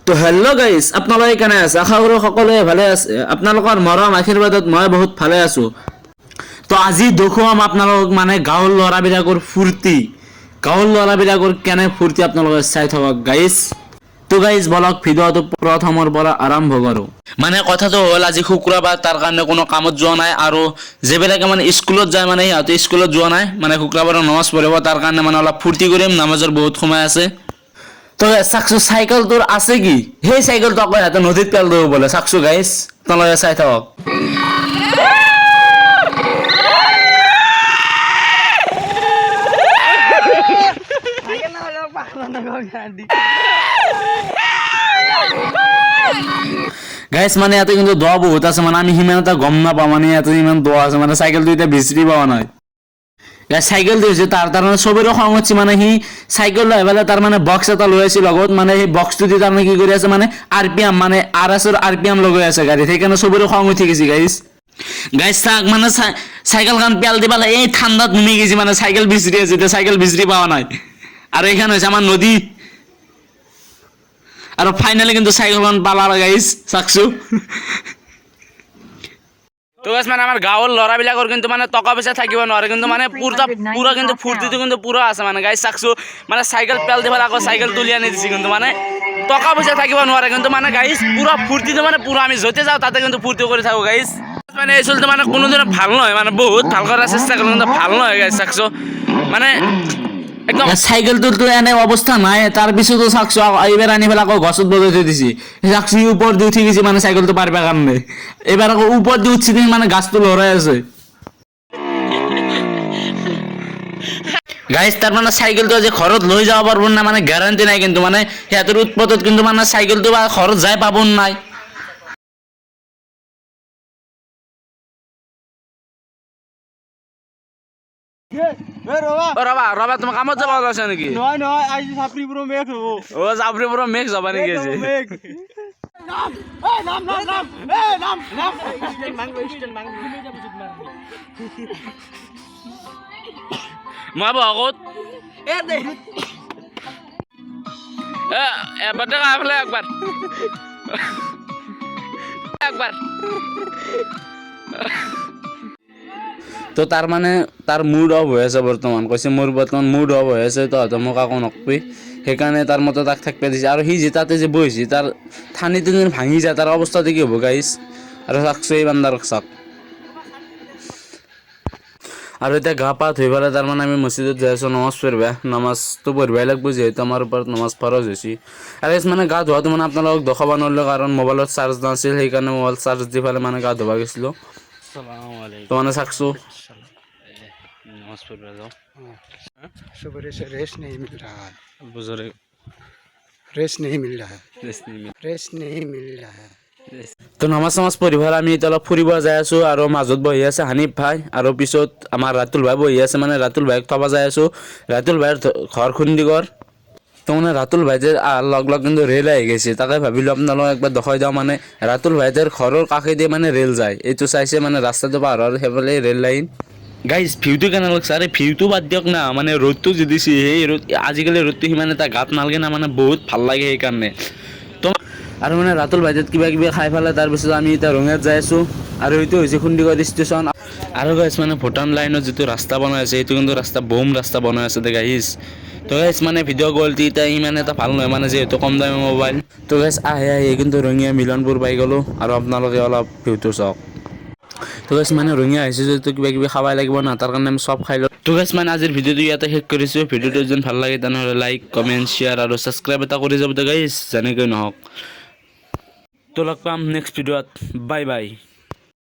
তো hello' guys, আপোনালোকে কেনে আছে? আশা কৰোঁ সকলোৱে ভালে আছে। আপোনালোকৰ মৰম আশীৰ্বাদত মই বহুত ভালে আছোঁ। তো আজি দেখুৱাম আপোনালোকক মানে গাঁৱৰ ল'ৰাবিলাকৰ ফূৰ্তি। গাঁৱৰ ল'ৰাবিলাকৰ কেনে ফূৰ্তি আপোনালোকে চাই থাকক গাইজ। তো গাইজ বলক ভিডিঅ'টো প্ৰথমৰ পৰা আৰম্ভ কৰোঁ। মানে কথাটো হ'ল আজি শুক্ৰবাৰ, তাৰ কাৰণে কোনো কামত যোৱা নাই, আৰু যিবিলাকে মানে স্কুলত যায় মানে সিহঁতে স্কুলত যোৱা নাই, মানে শুক্ৰবাৰৰ নামাজ পঢ়িব, তাৰ কাৰণে মানে অলপ ফূৰ্তি কৰিম, নামাজৰ বহুত সময় আছে। তো চাকচু চাইকেল তোৰ আছে কি? সেই চাইকেলটো আকৌ সিহঁতে নদীত পেল দিব বোলে। চাকচু গাইজ, তোমালোকে চাই থাকক। গাইজ মানে ইয়াতে কিন্তু দোৱা বহুত আছে, মানে আমি সিমান এটা গম নাপাওঁ, মানে ইয়াতে ইমান দোৱা আছে, মানে চাইকেলটো এতিয়া বিচৰি পোৱা নাই। চাইকেলটো হৈছে তাৰ তাৰমানে চবৰে খং উঠছে, মানে সি চাইকেল লৈ পেলাই তাৰ মানে বক্স এটা লৈ আছে লগত, মানে সেই বক্সটো দি তাৰমানে কি কৰি আছে, মানে RPM মানে RS-ৰ RPM লগাই আছে গাড়ীত, সেইকাৰণে চবৰে খং উঠি গৈছে গাইজ। গাইজ চাক মানে চাইকেলখন পেল দি পেলাই এই ঠাণ্ডাত নুমি গৈছে, মানে চাইকেল বিচৰি আছে, এতিয়া চাইকেল বিচৰি পোৱা নাই। আৰু এইখন হৈছে আমাৰ নদী, আৰু ফাইনেলি কিন্তু চাইকেলখন পালা গাইজ চাকচু। তো গাইজ মানে আমাৰ গাঁৱৰ ল'ৰাবিলাকৰ কিন্তু মানে টকা পইচা থাকিব নোৱাৰে, কিন্তু মানে পুৰা কিন্তু ফূৰ্তিটো কিন্তু পুৰা আছে মানে গাইজ চাকচু। মানে চাইকেল পেল দি পেলাই আকৌ চাইকেল তুলি আনি দিছে, কিন্তু মানে টকা পইচা থাকিব নোৱাৰে, কিন্তু মানে গাইজ পুৰা ফূৰ্তিটো মানে পুৰা, আমি য'তে যাওঁ তাতে কিন্তু ফূৰ্তি কৰি থাকোঁ গাইজ। মানে এই চলটো মানে কোনোদিনে ভাল নহয়, মানে বহুত ভাল কৰাৰ চেষ্টা কৰোঁ, কিন্তু ভাল নহয় গাইজ চাকচু। মানে একদম চাইকেলটোতো এনে অৱস্থা নাই, তাৰপিছতো চাকচু এইবাৰ আনি পেলাই আকৌ গছত বজাই থৈ দিছে। চাকচু ওপৰত দি উঠি গৈছে মানে চাইকেলটো পাৰিবৰ কাৰণে, এইবাৰ আকৌ ওপৰত দি উঠছি মানে গাছটো লৰাই আছে। গাইজ তাৰ মানে চাইকেলটো আজি ঘৰত লৈ যাব পাৰব না মানে গেৰাণ্টি নাই, কিন্তু মানে সিহঁতৰ উৎপাতত কিন্তু মানে চাইকেলটো বা ঘৰত যাই পাব নাই। ৰবা ৰবা, তুমি কামত যাব ওলাইছা নেকি? নহয় আজি চাপৰিপুৰৰ মেঘ হ'ব। অ' চাপৰিপুৰৰ মেঘ যাবা নেকি আজি? মই বহুত এবাৰ দেখা পেলাই একবাৰ একবাৰ। তো তাৰ মানে তাৰ মুড অফ হৈ আছে বৰ্তমান, কৈছে মোৰ বৰ্তমান মুড অফ হৈ আছে, তহঁতে মোক আকৌ নকবি, সেইকাৰণে তাৰ মতে তাক থাকিব দিছে। আৰু সি যে তাতে যে বহিছে তাৰ ঠানিটো যেন ভাঙি যায়, তাৰ অৱস্থাটো কি হ'ব গাইজ। আৰু চাকচু এই বান্দাৰক চাওক। আৰু এতিয়া গা পা ধুই পেলাই তাৰমানে আমি মছজিদত যাই আছোঁ নামাজ পঢ়িব। নামাজটো পঢ়িবই লাগিব, যিহেতু আমাৰ ওপৰত নামাজ ফৰজ হৈছে। আৰু মানে গা ধোৱাটো মানে আপোনালোকক দেখাব নোৱাৰিলোঁ, কাৰণ মোবাইলত চাৰ্জ নাছিল, সেইকাৰণে মোবাইল চাৰ্জ দি পেলাই মানে গা ধুব গৈছিলোঁ। তো মানে চাকচু नमाज पढ़ रहा था। सुबह से रेस्ट नहीं मिल रहा है, बुजुर्ग रेस्ट नहीं मिल रहा है, रेस्ट नहीं रेस्ट नहीं मिल रहा है। তো নামাজ পঢ়ি পেলাই আমি এতিয়া অলপ ফুৰিব যাই আছোঁ, আৰু মাজত বহি আছে হানিফ ভাই, আৰু পিছত আমাৰ ৰাতুল ভাই বহি আছে, মানে ৰাতুল ভাইক থ'ব যাই আছোঁ। ৰাতুল ভাইৰ ঘৰ খুন্দিগড়। তো মানে ৰাতুল ভাইতে লগ কিন্তু ৰেল আহি গৈছে, তাকে ভাবিলোঁ আপোনালোকক একবাৰ দেখাই যাওঁ। মানে ৰাতুল ভাইদেৰ ঘৰৰ কাষেদি মানে ৰেল যায়, এইটো চাইছে মানে ৰাস্তাটো পাৰ হোৱাৰ সেইফালে ৰেল লাইন। গাইজ ভিউটো কেনে লাগছে? আৰে ভিউটো বাদ দিয়ক না, মানে ৰ'দটো যে দিছে, সেই ৰ'দ আজিকালি ৰ'দটো সিমান এটা গাত নালাগে না, মানে বহুত ভাল লাগে সেইকাৰণে। তো আৰু মানে ৰাতুল ভাইটিত কিবা কিবি খাই পেলাই তাৰপিছত আমি এতিয়া ৰঙিয়াত যাই আছোঁ, আৰু এইটো হৈছে খুন্দিগড় ষ্টেচন। আৰু গাইজ মানে ভূটান লাইনত যিটো ৰাস্তা বনাই আছে, এইটো কিন্তু ৰাস্তা বম ৰাস্তা বনাই আছে দে গাইজ। তো গাইজ মানে ভিডিঅ' কোৱালিটি এতিয়া ইমান এটা ভাল নহয়, মানে যিহেতু কম দামী মোবাইল। তো গাইজ আহি কিন্তু ৰঙিয়া মিলনপুৰ পাই গ'লোঁ, আৰু আপোনালোকে অলপ ভিউটো চাওক। তো গাইজ মানে ৰঙিয়া আহিছে যিহেতু কিবা কিবি খাবই লাগিব না, তাৰ কাৰণে আমি চব খাই লওঁ। তো গাইজ মানে আজিৰ ভিডিঅ'টো ইয়াতে শেষ কৰিছোঁ। ভিডিঅ'টো যদি ভাল লাগে তেনেহ'লে লাইক, কমেণ্ট, শ্বেয়াৰ আৰু ছাবস্ক্ৰাইব এটা কৰি যাব দে গাইজ, যেনেকৈ নহওক। তো লগ পাম নেক্সট ভিডিঅ'ত, বাই বাই।